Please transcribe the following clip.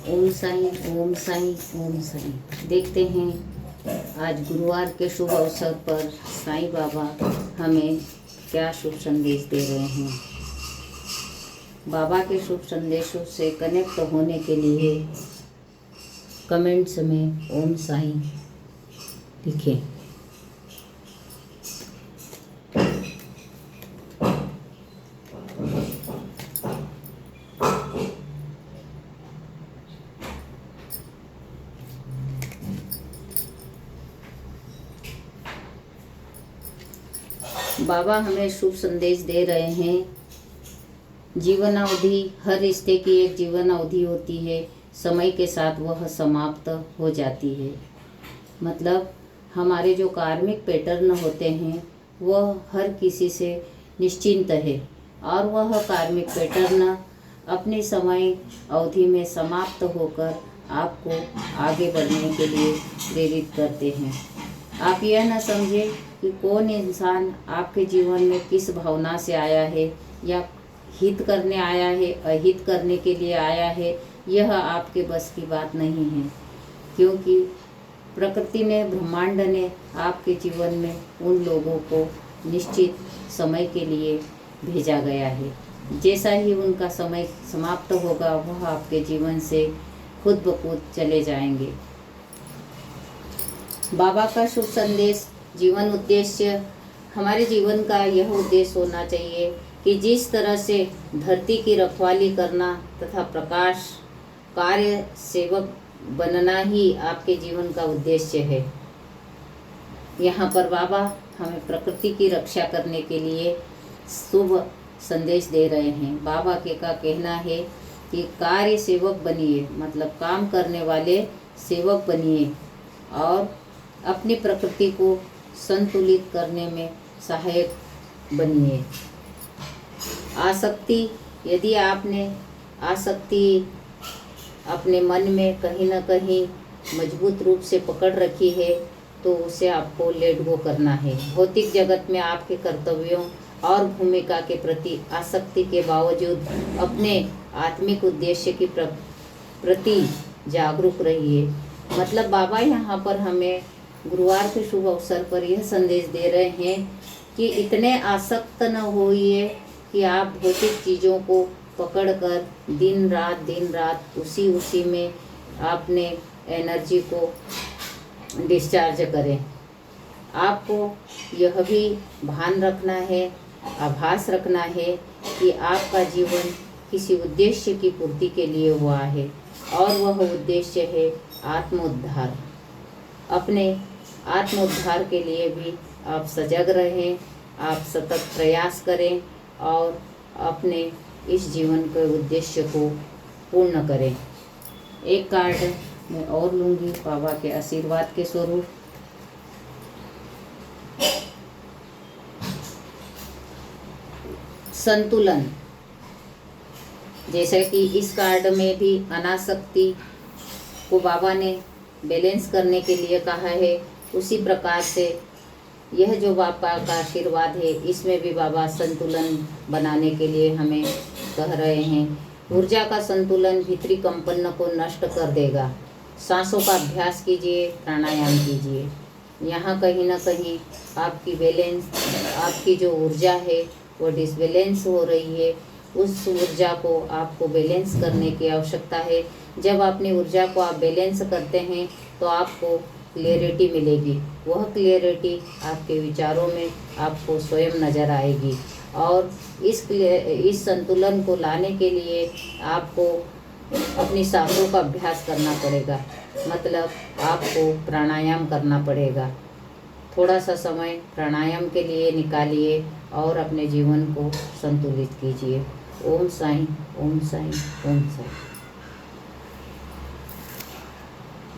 ओम साईं ओम साईं ओम साईं। देखते हैं आज गुरुवार के शुभ अवसर पर साईं बाबा हमें क्या शुभ संदेश दे रहे हैं। बाबा के शुभ संदेशों से कनेक्ट होने के लिए कमेंट्स में ओम साईं लिखें। बाबा हमें शुभ संदेश दे रहे हैं। जीवन अवधि, हर रिश्ते की एक जीवन अवधि होती है, समय के साथ वह समाप्त हो जाती है। मतलब हमारे जो कार्मिक पैटर्न होते हैं वह हर किसी से निश्चिंत है और वह कार्मिक पैटर्न अपने समय अवधि में समाप्त होकर आपको आगे बढ़ने के लिए प्रेरित करते हैं। आप यह न समझें कि कौन इंसान आपके जीवन में किस भावना से आया है या हित करने आया है, अहित करने के लिए आया है, यह आपके बस की बात नहीं है। क्योंकि प्रकृति ने, ब्रह्मांड ने आपके जीवन में उन लोगों को निश्चित समय के लिए भेजा गया है। जैसा ही उनका समय समाप्त होगा वह आपके जीवन से खुद ब खुद चले जाएंगे। बाबा का शुभ संदेश, जीवन उद्देश्य। हमारे जीवन का यह उद्देश्य होना चाहिए कि जिस तरह से धरती की रखवाली करना तथा प्रकाश कार्य सेवक बनना ही आपके जीवन का उद्देश्य है। यहाँ पर बाबा हमें प्रकृति की रक्षा करने के लिए शुभ संदेश दे रहे हैं। बाबा के का कहना है कि कार्य सेवक बनिए, मतलब काम करने वाले सेवक बनिए और अपनी प्रकृति को संतुलित करने में सहायक बनिए। आसक्ति, यदि आपने आसक्ति अपने मन में कहीं ना कहीं मजबूत रूप से पकड़ रखी है तो उसे आपको लेट गो करना है। भौतिक जगत में आपके कर्तव्यों और भूमिका के प्रति आसक्ति के बावजूद अपने आत्मिक उद्देश्य की प्रति जागरूक रहिए। मतलब बाबा यहाँ पर हमें गुरुवार के शुभ अवसर पर यह संदेश दे रहे हैं कि इतने आसक्त न होइए कि आप भौतिक चीज़ों को पकड़कर दिन रात उसी में आपने एनर्जी को डिस्चार्ज करें। आपको यह भी भान रखना है, आभास रखना है कि आपका जीवन किसी उद्देश्य की पूर्ति के लिए हुआ है और वह उद्देश्य है आत्मोद्धार। अपने आत्मोद्धार के लिए भी आप सजग रहें, आप सतत प्रयास करें और अपने इस जीवन के उद्देश्य को पूर्ण करें। एक कार्ड मैं और लूँगी बाबा के आशीर्वाद के स्वरूप। संतुलन, जैसे कि इस कार्ड में भी अनासक्ति को बाबा ने बैलेंस करने के लिए कहा है, उसी प्रकार से यह जो बाबा का आशीर्वाद है इसमें भी बाबा संतुलन बनाने के लिए हमें कह रहे हैं। ऊर्जा का संतुलन भीतरी कंपन को नष्ट कर देगा। सांसों का अभ्यास कीजिए, प्राणायाम कीजिए। यहाँ कहीं ना कहीं आपकी बैलेंस, आपकी जो ऊर्जा है वो डिसबैलेंस हो रही है। उस ऊर्जा को आपको बैलेंस करने की आवश्यकता है। जब अपनी ऊर्जा को आप बैलेंस करते हैं तो आपको क्लियरिटी मिलेगी। वह क्लियरिटी आपके विचारों में आपको स्वयं नज़र आएगी और इस संतुलन को लाने के लिए आपको अपनी सांसों का अभ्यास करना पड़ेगा। मतलब आपको प्राणायाम करना पड़ेगा। थोड़ा सा समय प्राणायाम के लिए निकालिए और अपने जीवन को संतुलित कीजिए। ओम साईं ओम साईं ओम साईं।